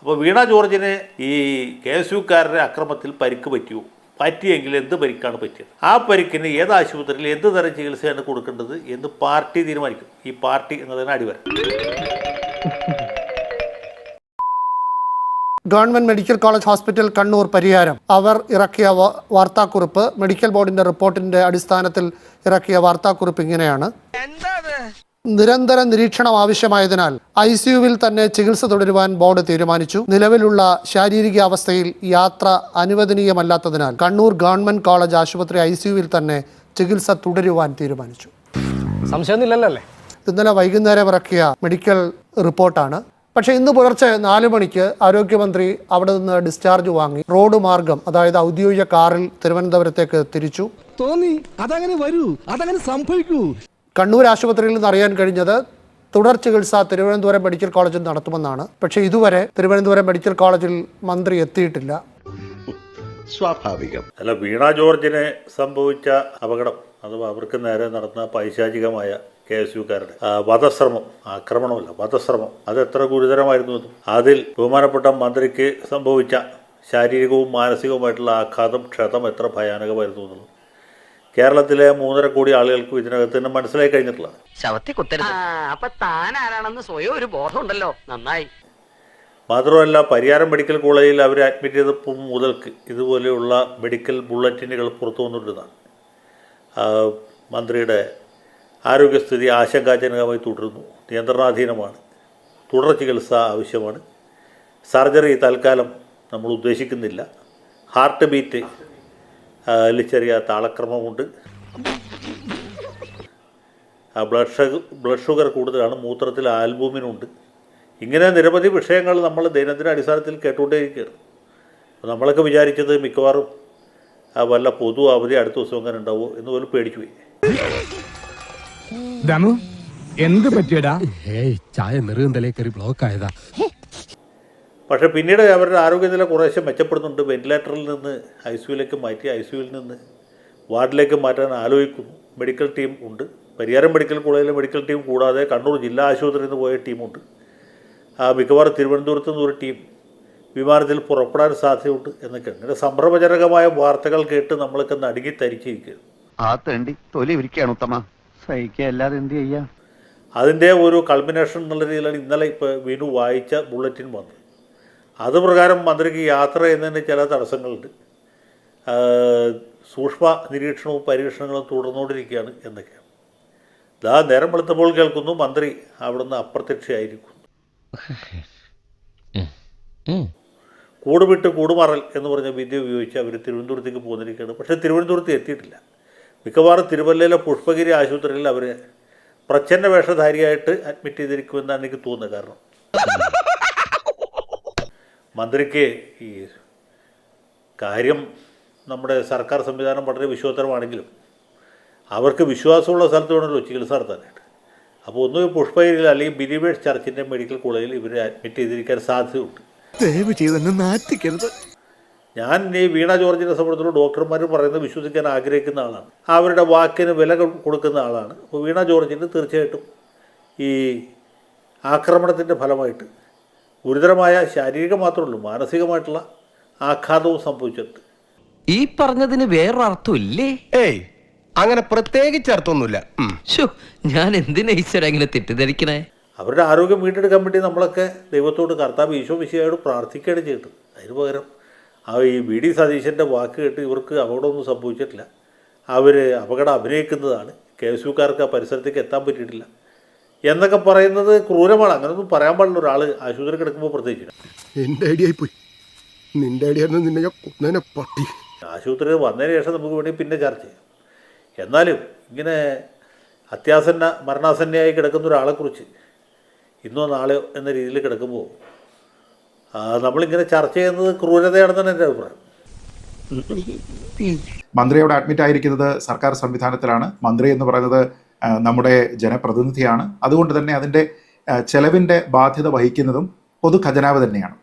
അപ്പോൾ വീണ ജോർജിന് ഈ KSUക്കാരുടെ അക്രമത്തിൽ പരിക്ക് പറ്റിയെങ്കിൽ എന്ത് പരിക്കാണ് പറ്റിയത്, ആ പരിക്കിന് ഏത് ആശുപത്രിയിൽ എന്ത് തരം ചികിത്സയാണ് കൊടുക്കേണ്ടത് എന്ന് പാർട്ടി തീരുമാനിക്കും. ഈ പാർട്ടി എന്നതിന് അടിവര. Government medical college hospital Kannur Pariyaram അവർ ഇറക്കിയ വാർത്താക്കുറിപ്പ്, മെഡിക്കൽ ബോർഡിന്റെ റിപ്പോർട്ടിന്റെ അടിസ്ഥാനത്തിൽ ഇറക്കിയ വാർത്താക്കുറിപ്പ് ഇങ്ങനെയാണ്. നിരന്തര നിരീക്ഷണം ആവശ്യമായതിനാൽ ICUവിൽ തന്നെ ചികിത്സ തുടരുവാൻ ബോർഡ് തീരുമാനിച്ചു. നിലവിലുള്ള ശാരീരികാവസ്ഥയിൽ യാത്ര അനുവദനീയമല്ലാത്തതിനാൽ കണ്ണൂർ ഗവൺമെന്റ് കോളേജ് ആശുപത്രി ICUവിൽ തന്നെ ചികിത്സ തുടരുവാൻ തീരുമാനിച്ചു. സംശയമൊന്നുമില്ലല്ലേ? ഇന്നലെ വൈകുന്നേരം ഇറക്കിയ മെഡിക്കൽ റിപ്പോർട്ടാണ്. പക്ഷേ ഇന്ന് പുലർച്ചെ 4 മണിക്ക് ആരോഗ്യമന്ത്രി അവിടെ നിന്ന് ഡിസ്ചാർജ് വാങ്ങി റോഡ് മാർഗം, അതായത് ഔദ്യോഗിക കാറിൽ തിരുവനന്തപുരത്തേക്ക് തിരിച്ചു. തോന്നി അതങ്ങനെ വരൂ, അതങ്ങനെ സംഭവിക്കൂ. കണ്ണൂർ ആശുപത്രിയിൽ നിന്ന് അറിയാൻ കഴിഞ്ഞത് തുടർ ചികിത്സ തിരുവനന്തപുരം മെഡിക്കൽ കോളേജിൽ നടത്തുമെന്നാണ്. പക്ഷേ ഇതുവരെ തിരുവനന്തപുരം മെഡിക്കൽ കോളേജിൽ മന്ത്രി എത്തിയിട്ടില്ല. സ്വാഭാവികം. അല്ല, വീണ ജോർജിന് സംഭവിച്ച അപകടം അഥവാ അവർക്ക് നേരെ നടന്ന പൈശാചികമായ KSUക്കാരുടെ വധശ്രമം, ആക്രമണമല്ല വധശ്രമം, അത് എത്ര ഗുരുതരമായിരുന്നു എന്നും അതിൽ ബഹുമാനപ്പെട്ട മന്ത്രിക്ക് സംഭവിച്ച ശാരീരികവും മാനസികവുമായിട്ടുള്ള ആഘാതം, ക്ഷതം എത്ര ഭയാനകമായിരുന്നു എന്നുള്ളത് കേരളത്തിലെ 3.5 കോടി ആളുകൾക്ക് ഇതിനകത്ത് തന്നെ മനസ്സിലായി കഴിഞ്ഞിട്ടുള്ള. മാത്രമല്ല, പരിയാരം മെഡിക്കൽ കോളേജിൽ അവരെ അഡ്മിറ്റ് ചെയ്തപ്പോൾ മുതൽക്ക് ഇതുപോലെയുള്ള മെഡിക്കൽ ബുള്ളറ്റിനുകൾ പുറത്തു വന്നിട്ടുള്ളതാണ്. മന്ത്രിയുടെ ആരോഗ്യസ്ഥിതി ആശങ്കാജനകമായി തുടരുന്നു, നിയന്ത്രണാധീനമാണ്, തുടർ ചികിത്സ ആവശ്യമാണ്, സർജറി തൽക്കാലം നമ്മൾ ഉദ്ദേശിക്കുന്നില്ല, ഹാർട്ട് ബീറ്റ് ചെറിയ താളക്രമമുണ്ട്, ബ്ലഡ് ഷുഗർ കൂടുതലാണ്, മൂത്രത്തിൽ ആൽബുമിനുണ്ട്. ഇങ്ങനെ നിരവധി വിഷയങ്ങൾ നമ്മൾ ദൈനംദിന അടിസ്ഥാനത്തിൽ കേട്ടുകൊണ്ടേയിരിക്കുകയാണ്. നമ്മളൊക്കെ വിചാരിച്ചത് മിക്കവാറും വല്ല പൊതു അവധി അടുത്ത ദിവസം അങ്ങനെ ഉണ്ടാവുമോ എന്ന് പോലും പേടിച്ചു പോയി. എന്ത് പറ്റിയടാ? ചായ നെറുകന്തലേ കയറി ബ്ലോക്ക് ആയതാ. പക്ഷേ പിന്നീട് അവരുടെ ആരോഗ്യനില കുറേശ്ശെ മെച്ചപ്പെടുന്നുണ്ട്. വെന്റിലേറ്ററിൽ നിന്ന് ICUവിലേക്ക് മാറ്റി ICUവിൽ നിന്ന് വാർഡിലേക്ക് മാറ്റാൻ ആലോചിക്കുന്നു. മെഡിക്കൽ ടീം ഉണ്ട്. പരിയാരം മെഡിക്കൽ കോളേജിലെ മെഡിക്കൽ ടീം കൂടാതെ കണ്ണൂർ ജില്ലാ ആശുപത്രിയിൽ നിന്ന് പോയ ടീമുണ്ട്. മിക്കവാറും തിരുവനന്തപുരത്ത് നിന്ന് ഒരു ടീം വിമാനത്തിൽ പുറപ്പെടാൻ സാധ്യതയുണ്ട് എന്നൊക്കെ. ഇങ്ങനെ സംഭ്രമജനകമായ വാർത്തകൾ കേട്ട് നമ്മളൊക്കെ നടുങ്ങി തരിച്ചിരിക്കുകയാണ്. ആ തേണ്ടി തൊലി ഇരിക്കുകയാണ് ഉത്തമ, സഹിക്കല്ലാതെ എന്ത് ചെയ്യാം. അതിൻ്റെ ഒരു കൾമിനേഷൻ എന്നുള്ള രീതിയിലാണ് ഇന്നലെ ഇപ്പോൾ വീണു വായിച്ച ബുള്ളറ്റിൻ വന്നത്. അത് പ്രകാരം മന്ത്രിക്ക് യാത്ര ചെയ്യുന്നതിന് ചില തടസ്സങ്ങളുണ്ട്. സൂക്ഷ്മ നിരീക്ഷണവും പരീക്ഷണങ്ങളും തുടർന്നുകൊണ്ടിരിക്കുകയാണ് എന്നൊക്കെയാണ്. നേരം വെളുത്തപ്പോൾ കേൾക്കുന്നു മന്ത്രി അവിടുന്ന് അപ്രത്യക്ഷയായിരിക്കും. കൂടുവിട്ട് കൂടുമാറൽ എന്ന് പറഞ്ഞ വിദ്യ ഉപയോഗിച്ച് അവർ തിരുവനന്തപുരത്തേക്ക് പോന്നിരിക്കുകയാണ്. പക്ഷേ തിരുവനന്തപുരത്ത് എത്തിയിട്ടില്ല. മിക്കവാറും തിരുവല്ലയിലെ പുഷ്പഗിരി ആശുപത്രിയിൽ അവരെ പ്രച്ഛന്ന വേഷധാരിയായിട്ട് അഡ്മിറ്റ് ചെയ്തിരിക്കുമെന്നാണ് എനിക്ക് തോന്നുന്നത്. കാരണം മന്ത്രിക്ക് ഈ കാര്യം നമ്മുടെ സർക്കാർ സംവിധാനം വളരെ വിശ്വോത്തരമാണെങ്കിലും അവർക്ക് വിശ്വാസമുള്ള സ്ഥലത്ത് വേണമല്ലോ ചികിത്സ നടത്താനായിട്ട്. അപ്പോൾ ഒന്നുകിൽ പുഷ്പഗിരിയിൽ അല്ലെങ്കിൽ ബിലീവേഴ്സ് ചർച്ചിൻ്റെ മെഡിക്കൽ കോളേജിൽ ഇവരെ അഡ്മിറ്റ് ചെയ്തിരിക്കാൻ സാധ്യതയുണ്ട്. ഞാൻ ഈ വീണ ജോർജിനെ സംബന്ധിച്ചുള്ള ഡോക്ടർമാർ പറയുന്നത് വിശ്വസിക്കാൻ ആഗ്രഹിക്കുന്ന ആളാണ്, അവരുടെ വാക്കിന് വില കൊടുക്കുന്ന ആളാണ്. അപ്പോൾ വീണ ജോർജിന് തീർച്ചയായിട്ടും ഈ ആക്രമണത്തിൻ്റെ ഫലമായിട്ട് ഗുരുതരമായ ശാരീരികം മാത്രമേ മാനസികമായിട്ടുള്ള ആഘാതവും സംഭവിച്ചിട്ടുണ്ട്. ഈ പറഞ്ഞതിന് വേറൊരർത്ഥം ഇല്ലേ? ഏയ്, അങ്ങനെ പ്രത്യേകിച്ച് അർത്ഥമൊന്നുമില്ല. ഞാൻ എന്തിനാ ഈശ്വര ഇങ്ങനെ തെറ്റിദ്ധരിക്കണേ? അവരുടെ ആരോഗ്യം വീണ്ടെടുക്കാൻ വേണ്ടി നമ്മളൊക്കെ ദൈവത്തോട്, കർത്താവ് ഈശോ മിശിഹായോട് പ്രാർത്ഥിക്കുകയാണ് ചെയ്തിട്ട്. അതിന് പകരം ഈ VD സതീശൻ്റെ വാക്ക് കേട്ട് ഇവർക്ക് അപകടമൊന്നും സംഭവിച്ചിട്ടില്ല. അവർ അപകടം അഭിനയിക്കുന്നതാണ്, KSUക്കാർക്ക് ആ പരിസരത്തേക്ക് എത്താൻ പറ്റിയിട്ടില്ല എന്നൊക്കെ പറയുന്നത് ക്രൂരമാണ്. അങ്ങനെയൊന്നും പറയാൻ പാടില്ല ഒരാൾ ആശുപത്രി കിടക്കുമ്പോൾ. പ്രത്യേകിച്ച് എൻ്റെ ഐഡിയ ആയിപ്പോയി, നിന്റെ ഐഡിയ നിന്നെ ഞാൻ കൊന്നേനെ പട്ടി. ആശുപത്രിയിൽ വന്നതിന് ശേഷം നമുക്ക് വേണ്ടി പിന്നെ ചർച്ച ചെയ്യാം. എന്നാലും ഇങ്ങനെ മരണാസന്നയായി കിടക്കുന്ന ഒരാളെക്കുറിച്ച് ഇന്നോ നാളെയോ എന്ന രീതിയിൽ കിടക്കുമ്പോൾ നമ്മളിങ്ങനെ ചർച്ച ചെയ്യുന്നത് ക്രൂരതയാണെന്നാണ് എൻ്റെ അഭിപ്രായം. മന്ത്രി അവിടെ അഡ്മിറ്റ് ആയിരിക്കുന്നത് സർക്കാർ സംവിധാനത്തിലാണ്. മന്ത്രി എന്ന് പറയുന്നത് നമ്മുടെ ജനപ്രതിനിധിയാണ്. അതുകൊണ്ട് തന്നെ അതിൻ്റെ ചെലവിൻ്റെ ബാധ്യത വഹിക്കുന്നതും പൊതു ഖജനാവ് തന്നെയാണ്,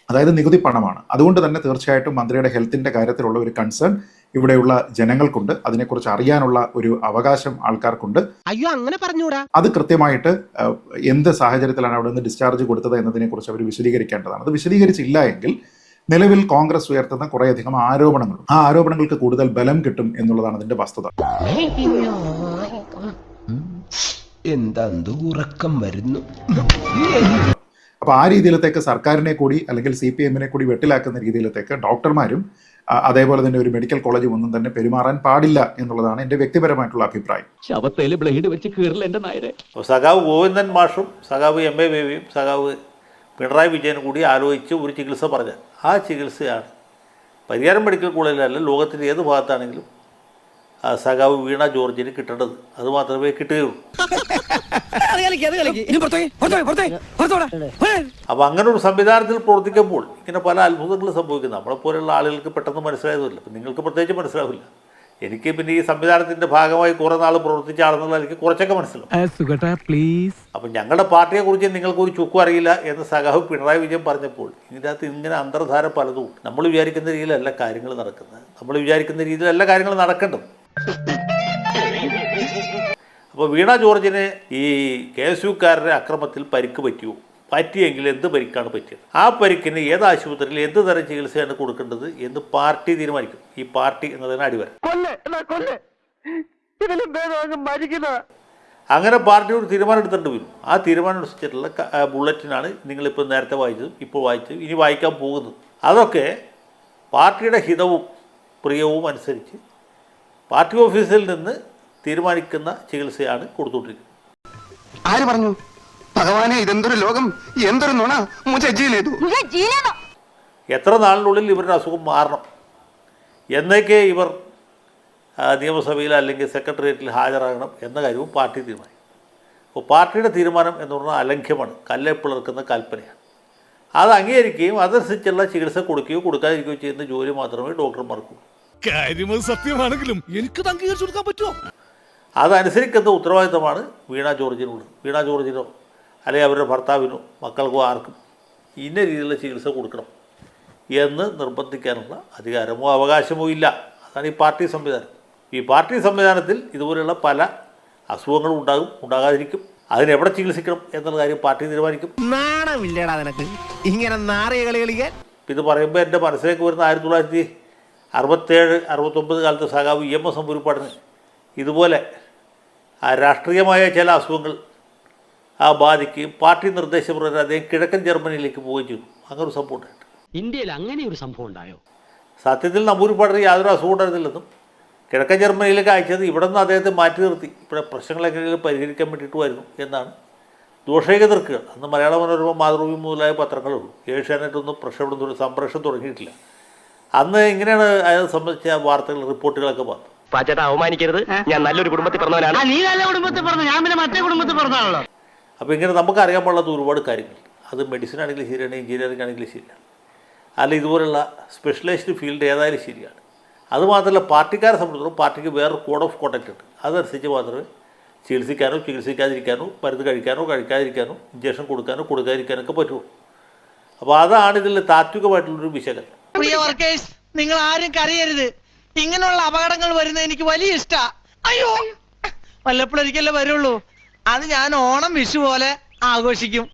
അതായത് നികുതി പണമാണ്. അതുകൊണ്ട് തന്നെ തീർച്ചയായിട്ടും മന്ത്രിയുടെ ഹെൽത്തിൻ്റെ കാര്യത്തിലുള്ള ഒരു കൺസേൺ ഇവിടെയുള്ള ജനങ്ങൾക്കുണ്ട്. അതിനെക്കുറിച്ച് അറിയാനുള്ള ഒരു അവകാശം ആൾക്കാർക്കുണ്ട്. അയ്യോ അങ്ങനെ പറഞ്ഞൂടാ. അത് കൃത്യമായിട്ട് എന്ത് സാഹചര്യത്തിലാണ് അവിടെ നിന്ന് ഡിസ്ചാർജ് കൊടുത്തത് എന്നതിനെക്കുറിച്ച് അവർ വിശദീകരിക്കേണ്ടതാണ്. അത് വിശദീകരിച്ചില്ല എങ്കിൽ നിലവിൽ കോൺഗ്രസ് ഉയർത്തുന്ന കുറേയധികം ആരോപണങ്ങളും ആ ആരോപണങ്ങൾക്ക് കൂടുതൽ ബലം കിട്ടും എന്നുള്ളതാണ് അതിന്റെ വസ്തുത. എന്താ ഉറക്കം വരുന്നു. അപ്പോൾ ആ രീതിയിലത്തേക്ക് സർക്കാരിനെ കൂടി അല്ലെങ്കിൽ CPM-നെ കൂടി വെട്ടിലാക്കുന്ന രീതിയിലത്തേക്ക് ഡോക്ടർമാരും അതേപോലെ തന്നെ ഒരു മെഡിക്കൽ കോളേജും ഒന്നും തന്നെ പെരുമാറാൻ പാടില്ല എന്നുള്ളതാണ് എൻ്റെ വ്യക്തിപരമായിട്ടുള്ള അഭിപ്രായം. ശവത്തേല് ബ്ലേഡ് വെച്ച് കീറില്ല എൻ്റെ നായരെ. സഖാവ് ഗോവിന്ദൻ മാഷും സഖാവ് MA ബേബിയും സഖാവ് പിണറായി വിജയനും കൂടി ആലോചിച്ച് ഒരു ചികിത്സ പറഞ്ഞാൽ ആ ചികിത്സയാണ് പരിയാരം മെഡിക്കൽ കോളേജിലല്ല ലോകത്തിൻ്റെ ഏത് ഭാഗത്താണെങ്കിലും സഖാവ് വീണ ജോർജിന് കിട്ടേണ്ടത്. അത് മാത്രമേ കിട്ടുകയുള്ളൂ. അപ്പോൾ അങ്ങനെ ഒരു സംവിധാനത്തിൽ പ്രവർത്തിക്കുമ്പോൾ ഇങ്ങനെ പല അത്ഭുതങ്ങൾ സംഭവിക്കുന്നു. നമ്മളെപ്പോലെയുള്ള ആളുകൾക്ക് പെട്ടെന്ന് മനസ്സിലായതുമില്ല. അപ്പം നിങ്ങൾക്ക് പ്രത്യേകിച്ച് മനസ്സിലാവില്ല. എനിക്ക് പിന്നെ ഈ സംവിധാനത്തിൻ്റെ ഭാഗമായി കുറേ നാൾ പ്രവർത്തിച്ച ആളെന്നുള്ള എനിക്ക് കുറച്ചൊക്കെ മനസ്സിലാവും. അപ്പം ഞങ്ങളുടെ പാർട്ടിയെക്കുറിച്ച് നിങ്ങൾക്കൊരു ചുക്കും അറിയില്ല എന്ന് സഖാവ് പിണറായി വിജയൻ പറഞ്ഞപ്പോൾ ഇതിനകത്ത് ഇങ്ങനെ അന്തർധാര പലതും. നമ്മൾ വിചാരിക്കുന്ന രീതിയിലല്ല കാര്യങ്ങൾ നടക്കുന്നത്. നമ്മൾ വിചാരിക്കുന്ന രീതിയിലല്ല കാര്യങ്ങൾ നടക്കേണ്ടത്. അപ്പോൾ വീണ ജോർജിന് ഈ KSUക്കാരുടെ അക്രമത്തിൽ പരിക്ക് പറ്റിയെങ്കിൽ എന്ത് പരിക്കാണ് പറ്റിയത്, ആ പരിക്കിന് ഏത് ആശുപത്രിയിൽ എന്ത് തരം ചികിത്സയാണ് കൊടുക്കേണ്ടത് എന്ന് പാർട്ടി തീരുമാനിക്കും. ഈ പാർട്ടി എന്നതിന് അടിവരം. അങ്ങനെ പാർട്ടി ഒരു തീരുമാനം എടുത്തിട്ട് വരും. ആ തീരുമാനം അനുസരിച്ചിട്ടുള്ള ബുള്ളറ്റിനാണ് നിങ്ങളിപ്പോൾ നേരത്തെ വായിച്ചതും ഇപ്പോൾ വായിച്ചതും ഇനി വായിക്കാൻ പോകുന്നത്. അതൊക്കെ പാർട്ടിയുടെ ഹിതവും പ്രിയവും അനുസരിച്ച് പാർട്ടി ഓഫീസിൽ നിന്ന് തീരുമാനിക്കുന്ന ചികിത്സയാണ് കൊടുത്തുകൊണ്ടിരിക്കുന്നത്. ആര് പറഞ്ഞു? ഭഗവാനെ, ഇതെന്തൊരു ലോകം, എന്തൊരു നുണ. എത്ര നാളിനുള്ളിൽ ഇവരുടെ അസുഖം മാറണം എന്നൊക്കെ ഇവർ നിയമസഭയിൽ അല്ലെങ്കിൽ സെക്രട്ടേറിയറ്റിൽ ഹാജരാകണം എന്ന കാര്യവും പാർട്ടി തീരുമാനിക്കും. അപ്പോൾ പാർട്ടിയുടെ തീരുമാനം എന്ന് പറഞ്ഞാൽ അലംഘ്യമാണ്, കല്ലെ പിളർക്കുന്ന കൽപ്പനയാണ്. അത് അംഗീകരിക്കുകയും അതനുസരിച്ചുള്ള ചികിത്സ കൊടുക്കുകയോ കൊടുക്കാതിരിക്കുകയോ ചെയ്യുന്ന ജോലി മാത്രമേ ഡോക്ടർമാർക്കുള്ളൂ. സത്യമാണെങ്കിലും എനിക്ക് അംഗീകരിച്ചു കൊടുക്കാൻ പറ്റുമോ? അതനുസരിക്കുന്ന ഉത്തരവാദിത്തമാണ് വീണ ജോർജിനുള്ളത്. വീണ ജോർജിനോ അല്ലെങ്കിൽ അവരുടെ ഭർത്താവിനോ മക്കൾക്കോ ആർക്കും ഇന്ന രീതിയിലുള്ള ചികിത്സ കൊടുക്കണം എന്ന് നിർബന്ധിക്കാനുള്ള അധികാരമോ അവകാശമോ ഇല്ല. അതാണ് ഈ പാർട്ടി സംവിധാനം. ഈ പാർട്ടി സംവിധാനത്തിൽ ഇതുപോലെയുള്ള പല അസുഖങ്ങളും ഉണ്ടാകും, ഉണ്ടാകാതിരിക്കും. അതിനെവിടെ ചികിത്സിക്കണം എന്നുള്ള കാര്യം പാർട്ടി തീരുമാനിക്കും. നാണമില്ലേടാ നിനക്ക് ഇങ്ങനെ നാറിയ കളി കളിക്കാൻ? ഇത് പറയുമ്പോൾ എൻ്റെ മനസ്സിലേക്ക് വരുന്ന 1967-69 കാലത്ത് സഖാവ് EMS നമ്പൂതിരിപ്പാടിന് ഇതുപോലെ രാഷ്ട്രീയമായ ചില അസുഖങ്ങൾ ബാധിക്കുകയും പാർട്ടി നിർദ്ദേശപ്രകാരം അദ്ദേഹം കിഴക്കൻ ജർമ്മനിയിലേക്ക് പോവുകയും ചെയ്തു. അങ്ങനെ ഒരു സംഭവം ഉണ്ടായിട്ട് ഇന്ത്യയിൽ അങ്ങനെ ഒരു സംഭവം ഉണ്ടായോ? സത്യത്തിൽ നമ്പൂതിരിപ്പാടിന് യാതൊരു അസുഖം ഉണ്ടായിരുന്നില്ലെന്നും കിഴക്കൻ ജർമ്മനിയിലേക്ക് അയച്ചത് ഇവിടെ നിന്ന് അദ്ദേഹത്തെ മാറ്റി നിർത്തി ഇവിടെ പ്രശ്നങ്ങളെങ്കിലും പരിഹരിക്കാൻ വേണ്ടിയിട്ടുമായിരുന്നു എന്നാണ് ദോഷൈകതർക്കുകൾ. അന്ന് മലയാള മനോരമ, മാതൃഭൂമി മുതലായ പത്രങ്ങളുള്ളൂ. ഏഷ്യാനെറ്റൊന്നും സംപ്രേഷണം തുടങ്ങിയിട്ടില്ല. അന്ന് ഇങ്ങനെയാണ് അയാളെ സംബന്ധിച്ച വാർത്തകൾ, റിപ്പോർട്ടുകളൊക്കെ വന്നു. പാച്ചേട്ടാ, അവമാനിക്കരുത്. ഞാൻ നല്ലൊരു കുടുംബത്തിൽ പറഞ്ഞവനാണ്. നീ നല്ല കുടുംബത്തിൽ പറഞ്ഞു, ഞാൻ പിന്നെ മറ്റേ കുടുംബത്തിൽ പറഞ്ഞാണല്ലോ. അപ്പോൾ ഇങ്ങനെ നമുക്ക് അറിയാൻ പാടുള്ള ഒരുപാട് കാര്യങ്ങൾ, അത് മെഡിസിൻ ആണെങ്കിലും ശരിയാണ്, എഞ്ചിനീയറിംഗ് ആണെങ്കിലും ശരിയാണ്, അല്ല ഇതുപോലുള്ള സ്പെഷ്യലൈസ്ഡ് ഫീൽഡ് ഏതായാലും ശരിയാണ്. അതുമാത്രമല്ല പാർട്ടിക്കാരെ സംബന്ധിച്ചിടത്തോളം പാർട്ടിക്ക് വേറൊരു കോഡ് ഓഫ് കോണ്ടക്റ്റ് ഉണ്ട്. അതനുസരിച്ച് മാത്രമേ ചികിത്സിക്കാനോ ചികിത്സിക്കാതിരിക്കാനോ മരുന്ന് കഴിക്കാനോ കഴിക്കാതിരിക്കാനോ ഇഞ്ചക്ഷൻ കൊടുക്കാനോ കൊടുക്കാതിരിക്കാനോ ഒക്കെ പറ്റുള്ളൂ. അപ്പോൾ അതാണ് ഇതിൽ താത്വികമായിട്ടുള്ളൊരു വിശകലനം. പ്രിയ വർക്കേഴ്സ്, നിങ്ങൾ ആരും കരയരുത്. ഇങ്ങനെയുള്ള അപകടങ്ങൾ വരുന്നത് എനിക്ക് വലിയ ഇഷ്ടാ. അയ്യോ, വല്ലപ്പോഴൊരിക്കലേ വരുള്ളൂ. അത് ഞാൻ ഓണം വിഷു പോലെ ആഘോഷിക്കും.